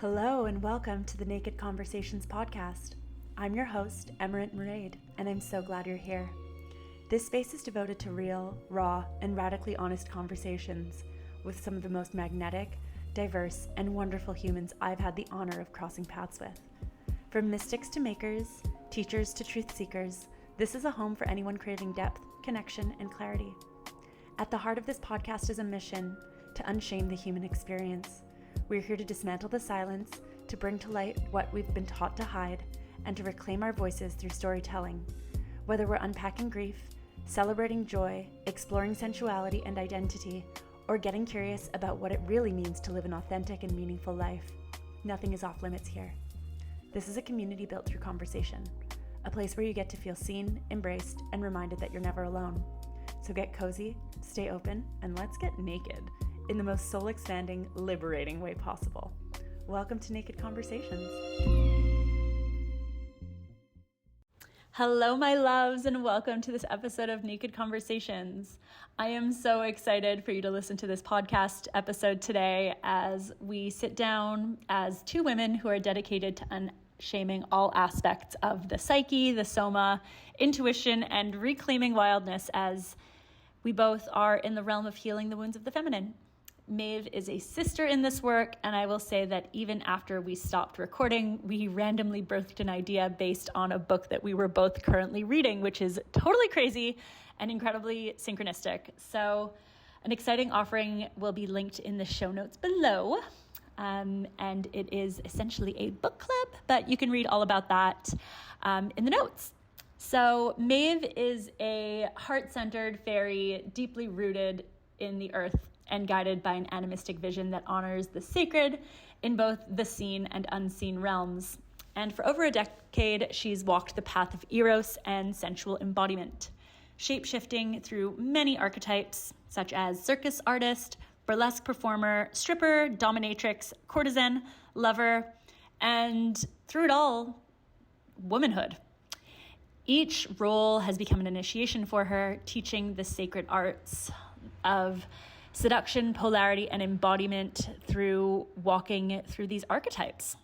Hello and welcome to the Naked Conversations podcast. I'm your host, Emerald Maraid, and I'm so glad you're here. This space is devoted to real, raw, and radically honest conversations with some of the most magnetic, diverse, and wonderful humans I've had the honor of crossing paths with. From mystics to makers, teachers to truth seekers, this is a home for anyone craving depth, connection, and clarity. At the heart of this podcast is a mission to unshame the human experience. We're here to dismantle the silence, to bring to light what we've been taught to hide, and to reclaim our voices through storytelling. Whether we're unpacking grief, celebrating joy, exploring sensuality and identity, or getting curious about what it really means to live an authentic and meaningful life, nothing is off limits here. This is a community built through conversation, a place where you get to feel seen, embraced, and reminded that you're never alone. So get cozy, stay open, and let's get naked in the most soul-expanding, liberating way possible. Welcome to Naked Conversations. Hello, my loves, and welcome to this episode of Naked Conversations. I am so excited for you to listen to this podcast episode today as we sit down as two women who are dedicated to unshaming all aspects of the psyche, the soma, intuition, and reclaiming wildness as we both are in the realm of healing the wounds of the feminine. Maeve is a sister in this work, and I will say that even after we stopped recording, we randomly birthed an idea based on a book that we were both currently reading, which is totally crazy and incredibly synchronistic. So an exciting offering will be linked in the show notes below, and it is essentially a book club, but you can read all about that in the notes. So Maeve is a heart-centered fairy, deeply rooted in the earth and guided by an animistic vision that honors the sacred in both the seen and unseen realms. And for over a decade, she's walked the path of eros and sensual embodiment, shape-shifting through many archetypes, such as circus artist, burlesque performer, stripper, dominatrix, courtesan, lover, and through it all, womanhood. Each role has become an initiation for her, teaching the sacred arts of seduction, polarity, and embodiment through walking through these archetypes.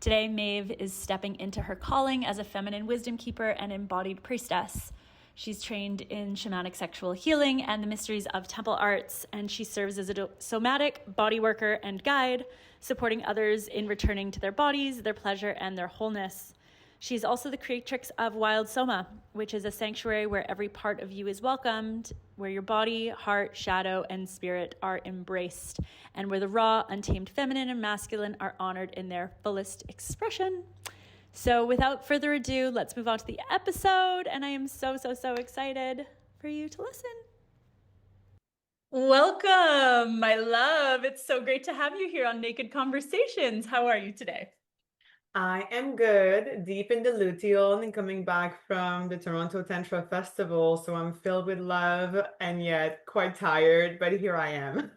Today, Maeve is stepping into her calling as a feminine wisdom keeper and embodied priestess. She's trained in shamanic sexual healing and the mysteries of temple arts, and she serves as a somatic body worker and guide, supporting others in returning to their bodies, their pleasure, and their wholeness. She's also the creatrix of Wild Soma, which is a sanctuary where every part of you is welcomed, where your body, heart, shadow, and spirit are embraced, and where the raw, untamed feminine and masculine are honored in their fullest expression. So without further ado, let's move on to the episode, and I am so excited for you to listen. Welcome, my love. It's so great to have you here on Naked Conversations. How are you today? I am good, deep in the luteal and coming back from the Toronto Tantra Festival. So I'm filled with love and yet quite tired, but here I am.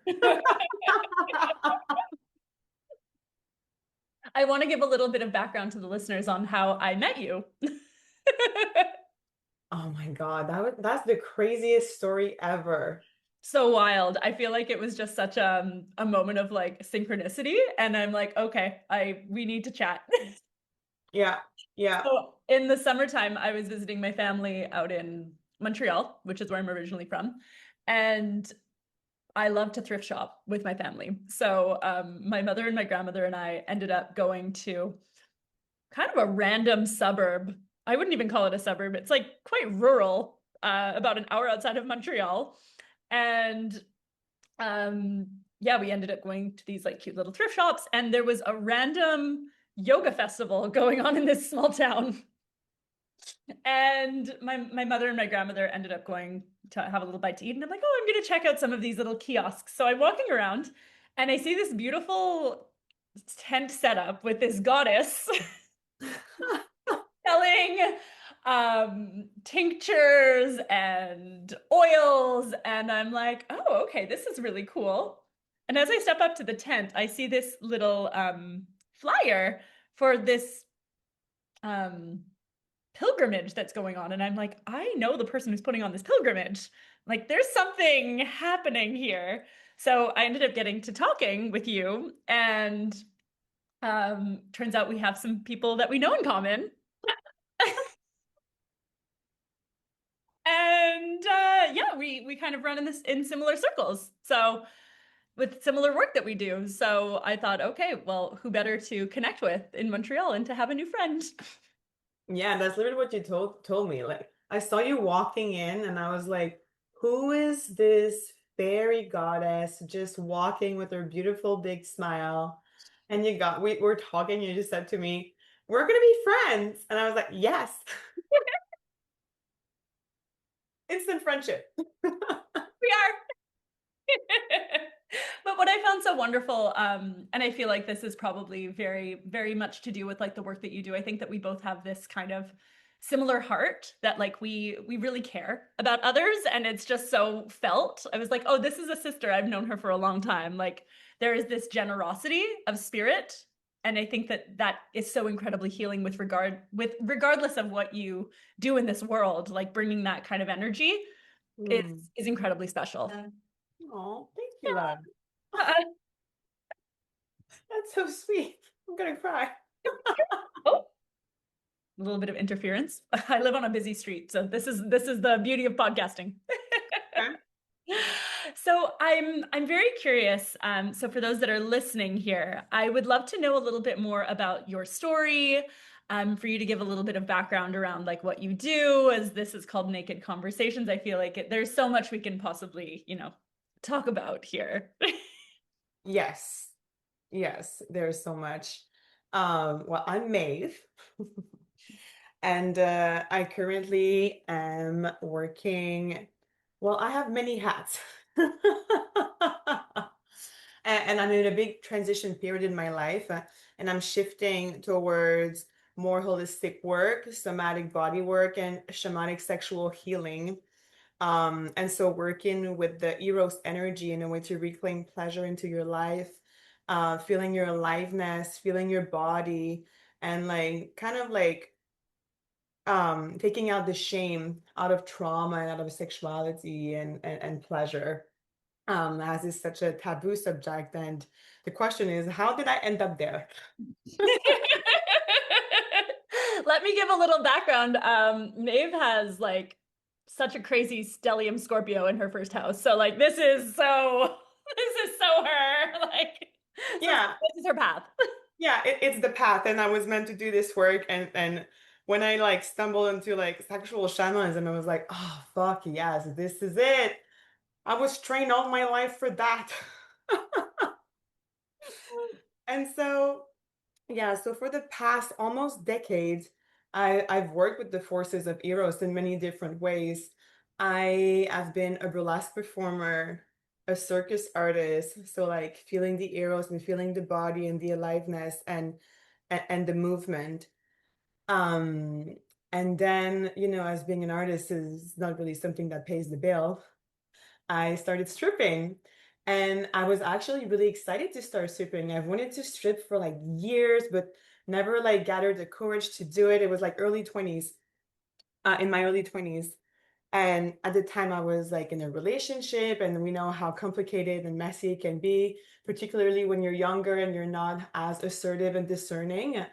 I want to give a little bit of background to the listeners on how I met you. Oh my God, that's the craziest story ever. So wild. I feel like it was just such a moment of like synchronicity, and I'm like, okay, we need to chat. Yeah. So in the summertime, I was visiting my family out in Montreal, which is where I'm originally from, and I love to thrift shop with my family. So my mother and my grandmother and I ended up going to kind of a random suburb. I wouldn't even call it a suburb. It's like quite rural, about an hour outside of Montreal. And we ended up going to these like cute little thrift shops, and there was a random yoga festival going on in this small town. And my mother and my grandmother ended up going to have a little bite to eat, and I'm like, oh, I'm going to check out some of these little kiosks. So I'm walking around and I see this beautiful tent setup with this goddess selling tinctures and oils, and I'm like, oh, okay, this is really cool. And as I step up to the tent, I see this little flyer for this pilgrimage that's going on, and I'm like, I know the person who's putting on this pilgrimage. Like, there's something happening here. So I ended up getting to talking with you, and Turns out we have some people that we know in common. And yeah, we kind of run in similar circles. So with similar work that we do. So I thought, okay, well, who better to connect with in Montreal and to have a new friend? Yeah, that's literally what you told me. Like I saw you walking in and I was like, who is this fairy goddess just walking with her beautiful big smile? And we were talking, you just said to me, we're gonna be friends. And I was like, yes, instant friendship. We are. But what I found so wonderful, and I feel like this is probably very, very much to do with like the work that you do. I think that we both have this kind of similar heart that like we really care about others, and it's just so felt. I was like, oh, this is a sister. I've known her for a long time. Like there is this generosity of spirit, and I think that that is so incredibly healing with regardless of what you do in this world. Like bringing that kind of energy is Hmm. is incredibly special. Oh, thank you, love. Uh, That's so sweet. I'm gonna cry. oh, a little bit of interference. I live on a busy street, so this is the beauty of podcasting. Okay. So I'm very curious. So for those that are listening here, I would love to know a little bit more about your story. For you to give a little bit of background around like what you do, as this is called Naked Conversations. I feel like there's so much we can possibly, talk about here. Yes. Yes, there's so much. Well, I'm Maeve, and I currently am working. Well, I have many hats. And I'm in a big transition period in my life, and I'm shifting towards more holistic work, somatic body work, and shamanic sexual healing. And so working with the Eros energy in a way to reclaim pleasure into your life, feeling your aliveness, feeling your body, and like kind of like taking out the shame out of trauma and out of sexuality and pleasure. As is such a taboo subject. And the question is, how did I end up there? Let me give a little background. Maeve has like such a crazy stellium Scorpio in her first house. So like this is so her. Like so Yeah, this is her path. yeah, it's the path, and I was meant to do this work, and when I like stumbled into like sexual shamanism, I was like, oh fuck yes, this is it. I was trained all my life for that. And so yeah, so for the past almost decade, I've worked with the forces of Eros in many different ways. I have been a burlesque performer, a circus artist, so like feeling the Eros and feeling the body and the aliveness and the movement. Um, and then, as being an artist is not really something that pays the bill. I started stripping. And I was actually really excited to start stripping. I've wanted to strip for like years, but never like gathered the courage to do it. It was like early 20s, in my early 20s. And at the time, I was like in a relationship, and we know how complicated and messy it can be, particularly when you're younger and you're not as assertive and discerning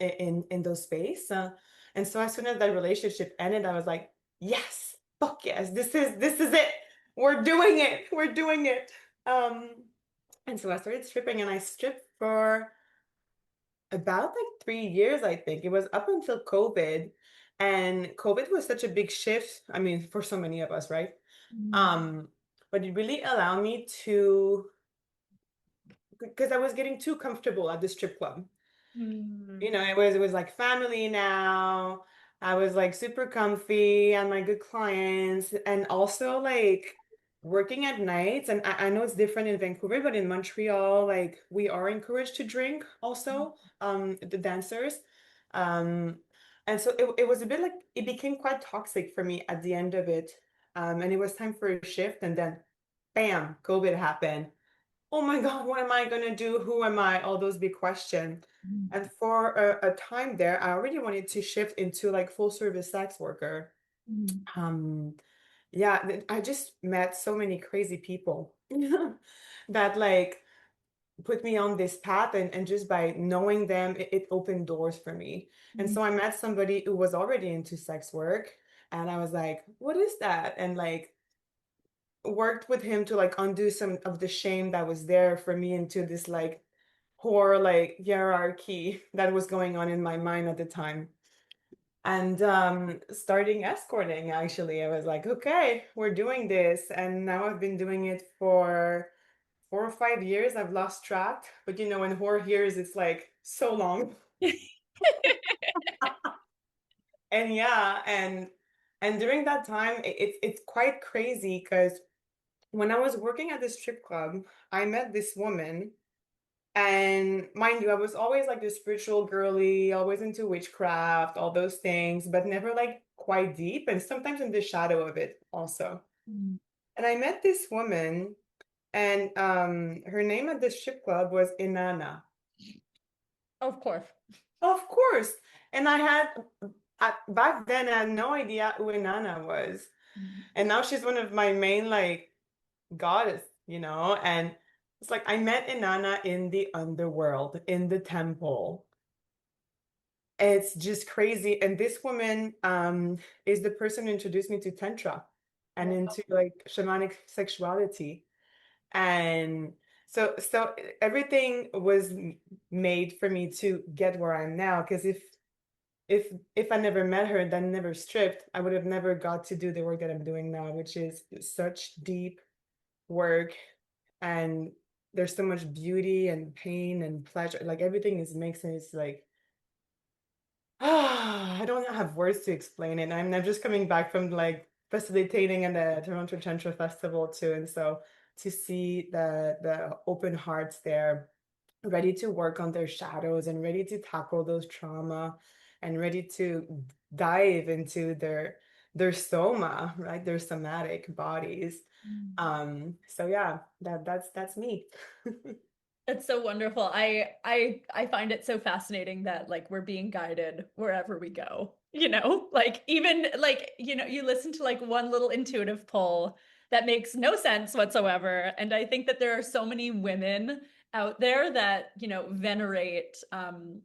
in those space. And so as soon as that relationship ended, I was like, yes, fuck yes, this is it. We're doing it. We're doing it. Um, and so I started stripping, and I stripped for about like 3 years, I think. It was up until COVID. And COVID was such a big shift. I mean, for so many of us, right? Mm, Um, but it really allowed me to, because I was getting too comfortable at the strip club. mm, It was like family now. I was like super comfy and my good clients, and also like working at nights. And I know it's different in Vancouver, but in Montreal, like we are encouraged to drink also, the dancers. Um, and so it was a bit like it became quite toxic for me at the end of it. And it was time for a shift, and then bam, COVID happened. Oh my God, what am I gonna do? Who am I? All those big questions. mm, And for a time there, I already wanted to shift into like full service sex worker. mm, Um, yeah, I just met so many crazy people that like put me on this path, and just by knowing them, it opened doors for me. And Mhm. so I met somebody who was already into sex work, and I was like, what is that? And like worked with him to like undo some of the shame that was there for me into this like horror like hierarchy that was going on in my mind at the time. And starting escorting, actually I was like, okay, we're doing this, and now I've been doing it for 4 or 5 years. I've lost track, but you know, in horror years it's like so long. And yeah, and during that time it's quite crazy because when I was working at the strip club, I met this woman. And mind you, I was always like the spiritual girly, always into witchcraft, all those things, but never like quite deep, and sometimes in the shadow of it also. Mhm. And I met this woman, and her name at the strip club was Inanna. Of course. Of course. And back then I had no idea who Inanna was. Mhm. And now she's one of my main like goddess, and it's like I met Inanna in the underworld, in the temple. It's just crazy. And this woman is the person who introduced me to Tantra and Wow. into like shamanic sexuality. And so everything was made for me to get where I am now. Because if I never met her, then never stripped, I would have never got to do the work that I'm doing now, which is such deep work. And there's so much beauty and pain and pleasure. Like everything is mixed, and it's like I don't have words to explain it. I'm just coming back from like facilitating in the Toronto Tantra Festival too, and so to see the open hearts there, ready to work on their shadows and ready to tackle those trauma, and ready to dive into their soma, right? Their somatic bodies. So yeah, that's me. It's so wonderful. I find it so fascinating that like we're being guided wherever we go. Like even like, you listen to like one little intuitive pull that makes no sense whatsoever. And I think that there are so many women out there that, venerate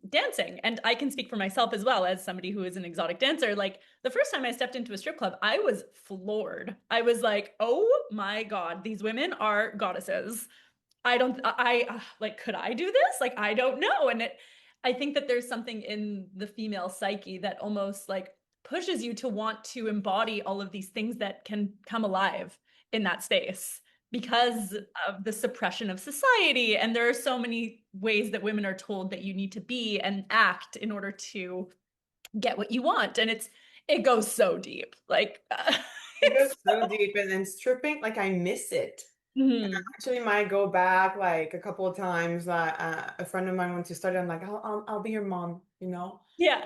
dancing. And I can speak for myself as well as somebody who is an exotic dancer. Like the first time I stepped into a strip club, I was floored. I was like, oh my God, these women are goddesses. I don't, like, could I do this? Like, I don't know. I think that there's something in the female psyche that almost like pushes you to want to embody all of these things that can come alive in that space because of the suppression of society. And there are so many ways that women are told that you need to be and act in order to get what you want. And it goes so deep. Like, It goes it's, so deep, and then stripping, like I miss it. Mhm. Actually might go back like a couple of times. A friend of mine went to study. I'm like, I'll be your mom, Yeah.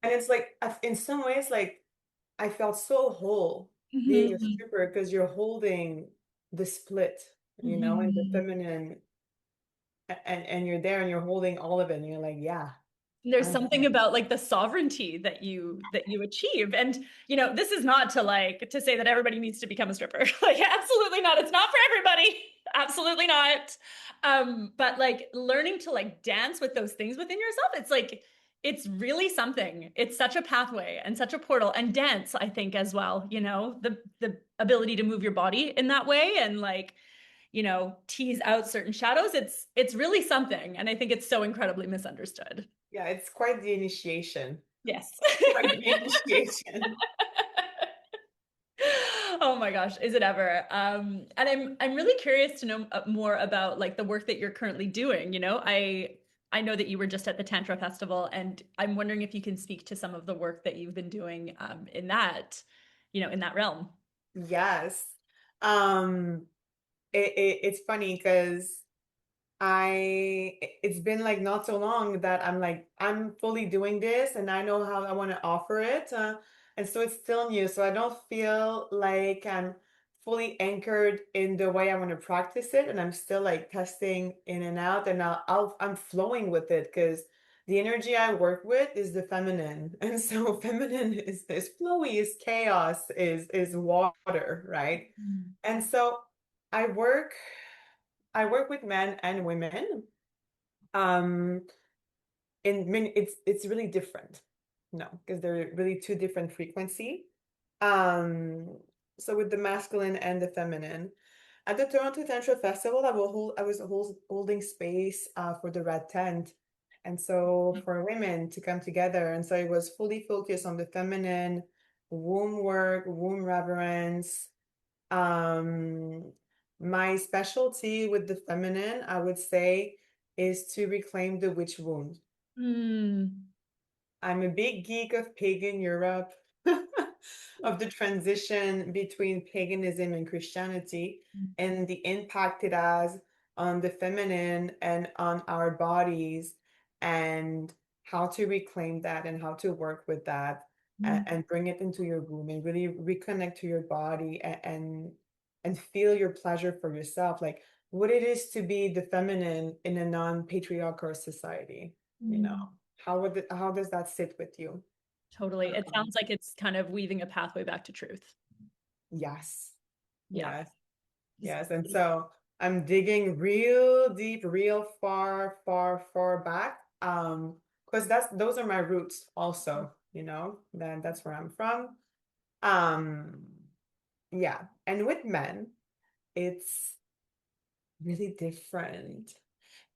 And it's like in some ways, like I felt so whole being a Mhm. stripper because you're holding the split, and the Mhm. feminine, and you're there and you're holding all of it, and you're like, yeah, There's I'm something about like the sovereignty that you achieve. And this is not to like to say that everybody needs to become a stripper. Like absolutely not. It's not for everybody. Absolutely not. But like learning to like dance with those things within yourself, it's like it's really something. It's such a pathway and such a portal. And dance, I think, as well, the ability to move your body in that way and like tease out certain shadows, it's really something, and I think it's so incredibly misunderstood. yeah, it's quite the initiation. Yes. Quite the initiation. Oh my gosh, is it ever? And I'm really curious to know more about like the work that you're currently doing. I know that you were just at the Tantra Festival, and I'm wondering if you can speak to some of the work that you've been doing in that realm. Yes. Um, it's funny because it's been like not so long that I'm like, I'm fully doing this and I know how I want to offer it. And so it's still new. So I don't feel like I'm fully anchored in the way I want to practice it. And I'm still like testing in and out, and I'm flowing with it because the energy I work with is the feminine. And so feminine is flowy, is chaos, is water, right? Mm. And so I work. I work with men and women. Um, in many, it's really different. No, because they're really two different frequency. Um, so with the masculine and the feminine. At the Toronto Tantra Festival, I was holding space for the red tent. And so for women to come together. And so it was fully focused on the feminine, womb work, womb reverence. Um, my specialty with the feminine, I would say, is to reclaim the witch wound. Mm. I'm a big geek of pagan Europe, of the transition between paganism and Christianity, and the impact it has on the feminine and on our bodies, and how to reclaim that and how to work with that Mm. and bring it into your womb and really reconnect to your body and feel your pleasure for yourself, like what it is to be the feminine in a non-patriarchal society, you know. Mm. How does that sit with you? Totally. It Um, sounds like it's kind of weaving a pathway back to truth. yes, Yeah. yes, Just- yes. And so I'm digging real deep, real far, far, far back. Because those are my roots also, you know, that's where I'm from. Um, yeah. And with men, it's really different.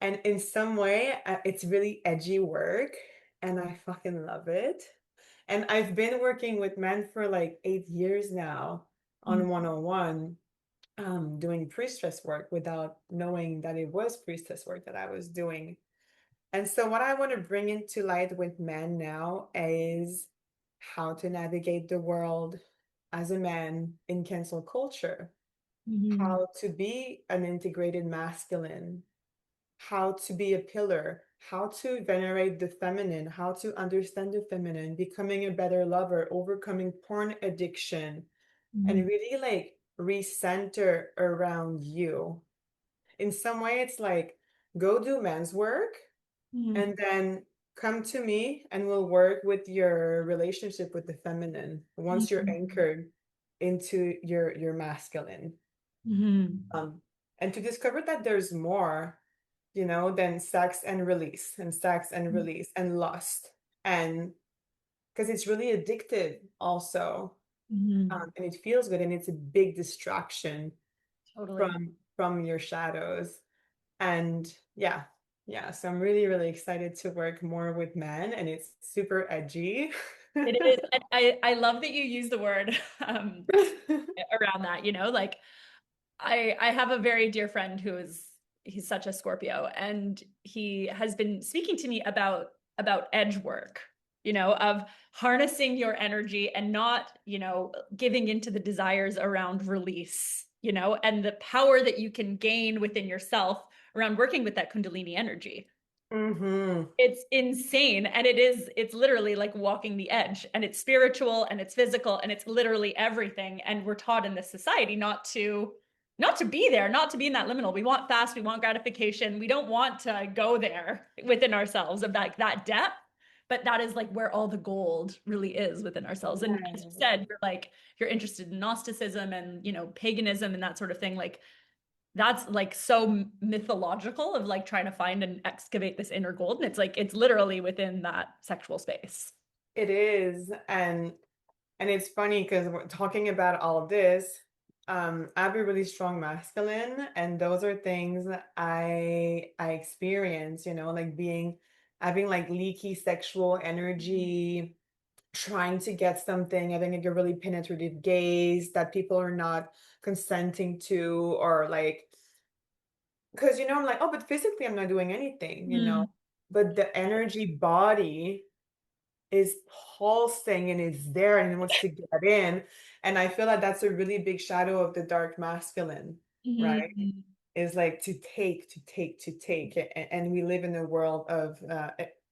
And in some way, it's really edgy work, and I fucking love it. And I've been working with men for like 8 years now Mm. on one-on-one, doing priestess work without knowing that it was priestess work that I was doing. And so, what I want to bring into light with men now is how to navigate the world as a man in cancel culture, Mhm. how to be an integrated masculine, how to be a pillar, how to venerate the feminine, how to understand the feminine, becoming a better lover, overcoming porn addiction, and Mhm. really like recenter around you. In some way, it's like go do men's work Mhm. and then come to me and we'll work with your relationship with the feminine once you're Mhm. anchored into your masculine. Mhm. Um, and to discover that there's more, you know, than sex and release and sex and release and lust. And because it's really addictive also. Mhm. And it feels good and it's a big distraction Totally. from your shadows. And yeah, yeah. So I'm really, really excited to work more with men and it's super edgy. It is. And I love that you use the word around that, like I have a very dear friend he's such a Scorpio, and he has been speaking to me about edge work, of harnessing your energy and not, giving into the desires around release, and the power that you can gain within yourself around working with that Kundalini energy. Hmm. It's insane. And it's literally like walking the edge, and it's spiritual and it's physical and it's literally everything. And we're taught in this society not to be there, not to be in that liminal. We want fast, we want gratification. We don't want to go there within ourselves of that depth. But that is like where all the gold really is within ourselves. And as you Yes. said, you're interested in Gnosticism and paganism and that sort of thing. Like that's like so mythological of like trying to find and excavate this inner gold. And it's like it's literally within that sexual space. It is. And it's funny because we're talking about all of this. I have a really strong masculine, and those are things that I experience, you know, like having like leaky sexual energy, trying to get something, having like a really penetrative gaze that people are not consenting to, or like, because I'm like, oh, but physically I'm not doing anything, Mm. but the energy body is pulsing and is there and it wants to get in. And I feel like that's a really big shadow of the dark masculine, right? Mhm. Is like to take, to take, to take. And we live in a world of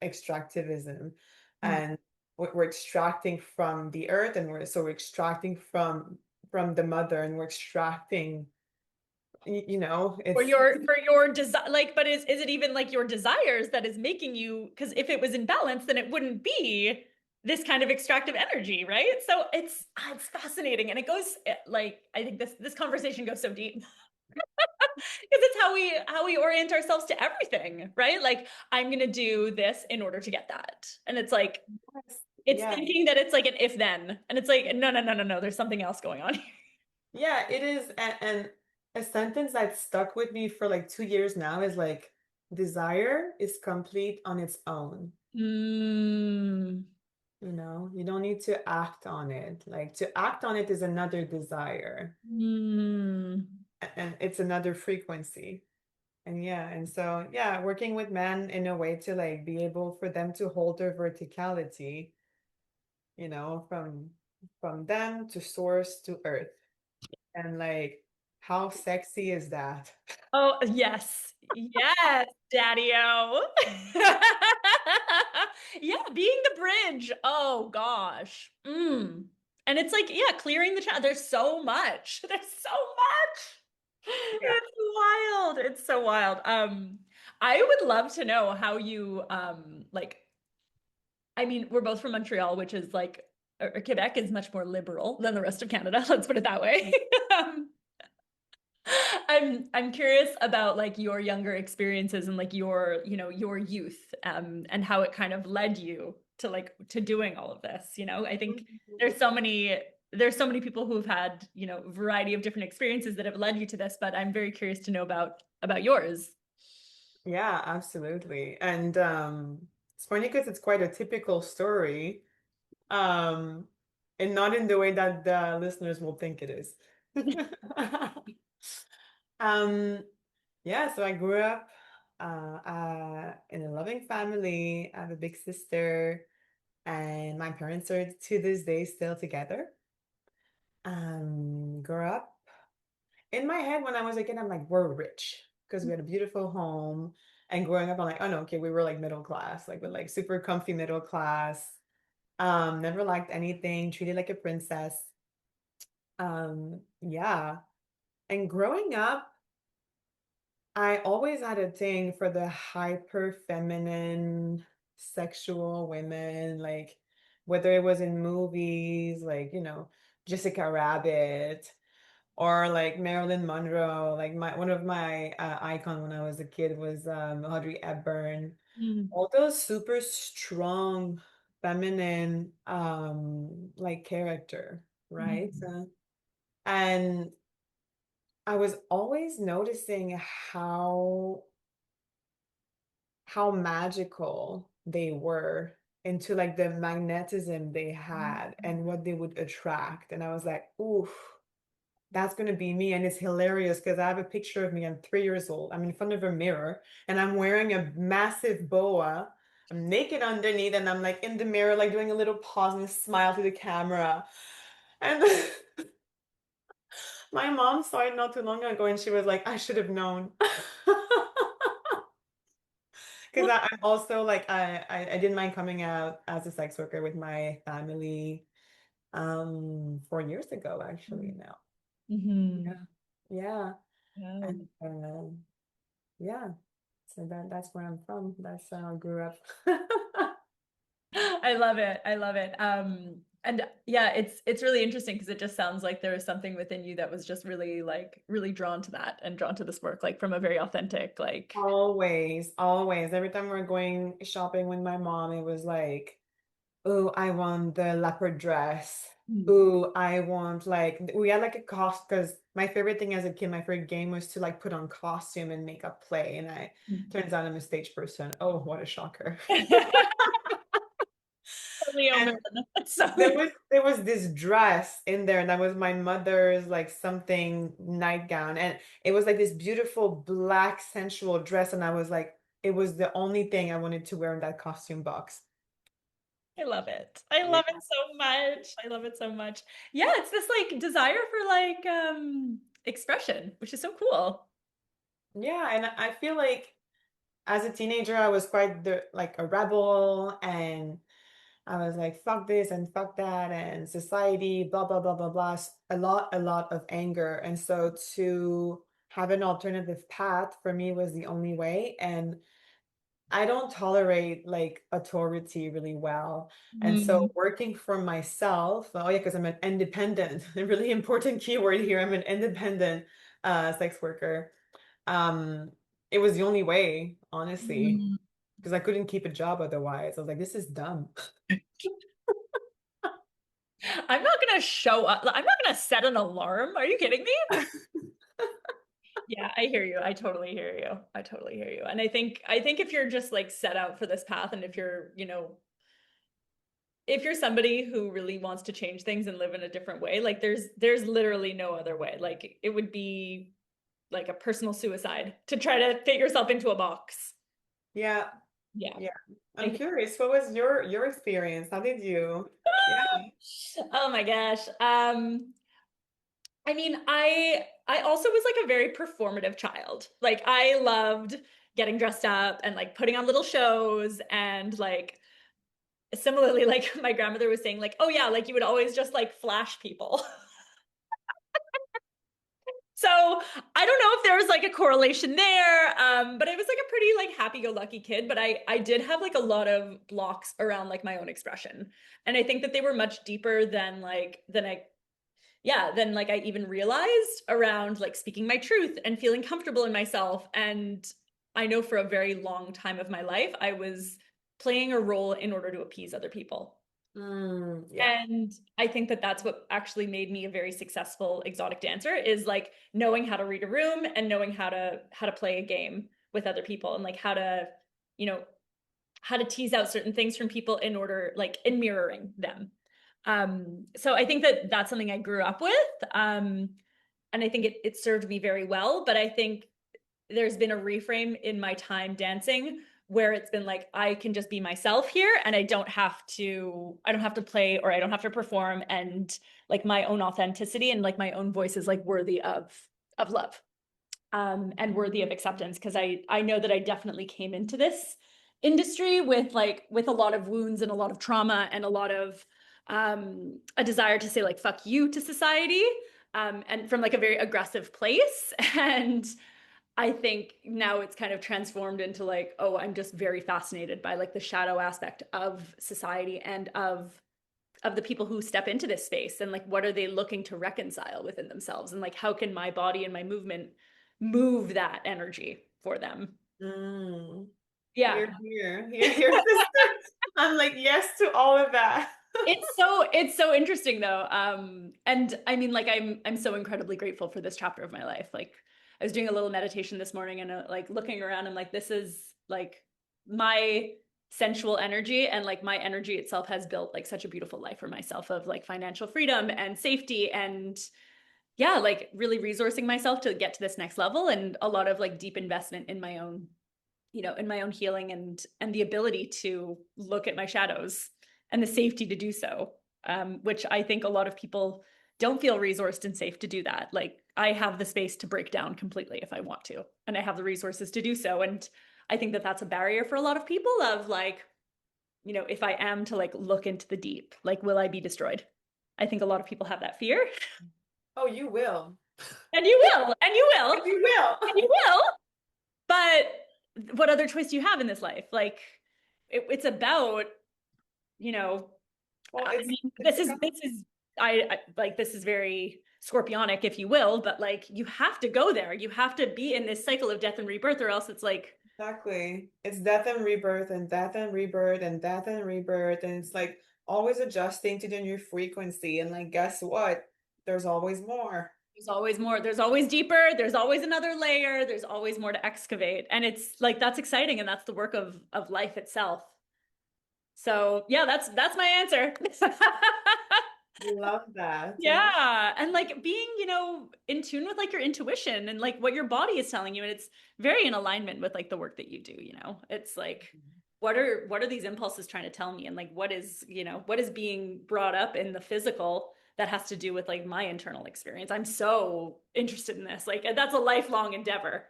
extractivism. Mm. And we're extracting from the earth, and we're extracting from the mother, and we're extracting, For it's your desire, like, but is it even like your desires that is making you? Because if it was in balance, then it wouldn't be this kind of extractive energy, right? So it's fascinating, and it goes like I think this conversation goes so deep because it's how we orient ourselves to everything, right? Like I'm gonna do this in order to get that. And it's like Yes. it's Yeah. thinking that it's like an if then. And it's like, no, no, no, no, no, there's something else going on here. Yeah, it is. And a sentence that stuck with me for like 2 years now is like, desire is complete on its own. Mm, You don't need to act on it. Like to act on it is another desire, mm, and it's another frequency. And yeah, and so yeah, working with men in a way to like be able for them to hold their verticality, from them to source to earth. And like, how sexy is that? oh, yes. Yes, Daddy-O. Yeah, being the bridge. Oh gosh. And it's like, yeah, clearing the channel. There's so much. There's so much. Yeah. It's wild. It's so wild. I would love to know how you like I mean, we're both from Montreal, which is like Quebec is much more liberal than the rest of Canada. Let's put it that way. um, I'm curious about like your younger experiences and like your youth and how it kind of led you to like to doing all of this. I think Mhm. there's so many people who've had, a variety of different experiences that have led you to this, but I'm very curious to know about yours. Yeah, absolutely. And it's funny because it's quite a typical story. Um, and not in the way that the listeners will think it is. Um, yeah, so I grew up in a loving family. I have a big sister, and my parents are to this day still together. Grew up in my head when I was a kid, I'm like, we're rich because we had a beautiful home. And growing up, I'm like, oh no, okay, we were like middle class, like with like super comfy middle class. Never liked anything, treated like a princess. Yeah. And growing up, I always had a thing for the hyper feminine sexual women, like whether it was in movies, like, Jessica Rabbit or like Marilyn Monroe. Like one of my icon when I was a kid was Audrey Hepburn. Mm. All those super strong feminine like character, right? Mhm. And I was always noticing how magical they were into like the magnetism they had and what they would attract. And I was like, oof, that's gonna be me. And it's hilarious because I have a picture of me. I'm 3 years old. I'm in front of a mirror and I'm wearing a massive boa. I'm naked underneath and I'm like in the mirror, like doing a little pause and smile to the camera. And my mom saw it not too long ago and she was like, I should have known. Because I'm also like I didn't mind coming out as a sex worker with my family 4 years ago actually now. Mhm. Yeah. Yeah. Wow. And yeah. So that's where I'm from. That's how I grew up. I love it. I love it. And yeah, it's really interesting because it just sounds like there was something within you that was just really like really drawn to that and drawn to this work, like from a very authentic, like Always, always. Every time we're going shopping with my mom, it was like, oh, I want the leopard dress. mm, Oh, I want like we had like a cost because my favorite thing as a kid, my favorite game was to like put on costume and make up play. And I mm. turns out I'm a stage person. Oh, what a shocker. Leo And man. So there was this dress in there that was my mother's like something nightgown. And it was like this beautiful black sensual dress. And I was like, it was the only thing I wanted to wear in that costume box. I love it. I Yeah. love it so much. I love it so much. Yeah, it's this like desire for like expression, which is so cool. Yeah. And I feel like as a teenager, I was quite like a rebel and I was like, fuck this and fuck that and society, blah, blah, blah, blah, blah. A lot of anger. And so to have an alternative path for me was the only way. And I don't tolerate like authority really well. And so Mm. working for myself, oh yeah, because I'm an independent, a really important keyword here. I'm an independent sex worker. It was the only way, honestly, Mm. because I couldn't keep a job otherwise. I was like, this is dumb. I'm not gonna show up. I'm not gonna set an alarm. Are you kidding me? Yeah, I hear you. I totally hear you. I totally hear you. And I think if you're just like set out for this path and if you're, if you're somebody who really wants to change things and live in a different way, like there's literally no other way. Like it would be like a personal suicide to try to fit yourself into a box. Yeah, Yeah. yeah. I'm I, curious, what was your experience? How did you? Yeah. oh my gosh. I mean, I also was like a very performative child. Like I loved getting dressed up and like putting on little shows and like similarly like my grandmother was saying like, "Oh yeah, like you would always just like flash people." So I don't know if there was like a correlation there, but I was like a pretty like happy-go-lucky kid. But I did have like a lot of blocks around like my own expression, and I think that they were much deeper than like I even realized around like speaking my truth and feeling comfortable in myself. And I know for a very long time of my life, I was playing a role in order to appease other people. Yeah. And I think that that's what actually made me a very successful exotic dancer is like knowing how to read a room and knowing how to play a game with other people and like you know, how to tease out certain things from people in order like in mirroring them. So I think that that's something I grew up with. And I think it served me very well, but I think there's been a reframe in my time dancing where it's been like I can just be myself here and I don't have to play or I don't have to perform and like my own authenticity and like my own voice is like worthy of love and worthy of acceptance because I know that I definitely came into this industry with a lot of wounds and a lot of trauma and a lot of a desire to say like fuck you to society and from like a very aggressive place and I think now it's kind of transformed into like, oh, I'm just very fascinated by like the shadow aspect of society and of the people who step into this space and like what are they looking to reconcile within themselves and like how can my body and my movement move that energy for them. Mm. Yeah. Here, sister. I'm like, yes to all of that. It's so interesting though. And I mean like I'm so incredibly grateful for this chapter of my life. Like I was doing a little meditation this morning and like looking around, I'm like, this is like my sensual energy and like my energy itself has built like such a beautiful life for myself of like financial freedom and safety and yeah, like really resourcing myself to get to this next level and a lot of like deep investment in my own in my own healing and the ability to look at my shadows and the safety to do so, which I think a lot of people don't feel resourced and safe to do that. Like I have the space to break down completely if I want to, and I have the resources to do so. And I think that that's a barrier for a lot of people of like, if I am to like look into the deep, like, will I be destroyed? I think a lot of people have that fear. Oh, you will. And you will, and you will, And you will. and you will. But what other choice do you have in this life? Like, it's about, you know, Well, I mean, it's this is very scorpionic, if you will, but like, you have to go there. You have to be in this cycle of death and rebirth, or else it's like, exactly. It's death and rebirth and death and rebirth and death and rebirth. And it's like always adjusting to the new frequency. And like, guess what? There's always more. there's always more, there's always deeper, there's always another layer, there's always more to excavate. And it's like, that's exciting. And that's the work of life itself. So yeah, that's my answer. Love that. Yeah. And like being, in tune with like your intuition and like what your body is telling you. And it's very in alignment with like the work that you do. It's like, what are these impulses trying to tell me? And like what is being brought up in the physical that has to do with like my internal experience? I'm so interested in this. Like that's a lifelong endeavor.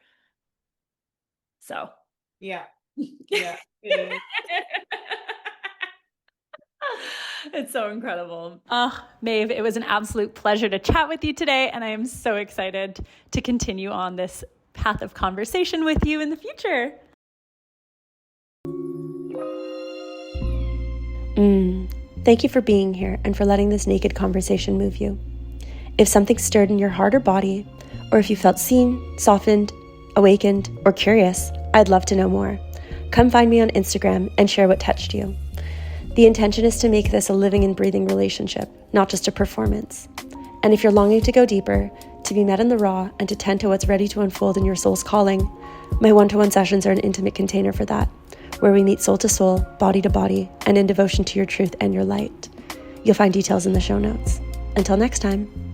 So Yeah. Yeah, it is. it's so incredible. Maeve, it was an absolute pleasure to chat with you today, and I am so excited to continue on this path of conversation with you in the future. Thank you for being here and for letting this naked conversation move you. If something stirred in your heart or body, or if you felt seen, softened, awakened, or curious, I'd love to know more. Come find me on Instagram and share what touched you. The intention is to make this a living and breathing relationship, not just a performance. And if you're longing to go deeper, to be met in the raw, and to tend to what's ready to unfold in your soul's calling, my one-to-one sessions are an intimate container for that, where we meet soul to soul, body to body, and in devotion to your truth and your light. You'll find details in the show notes. Until next time.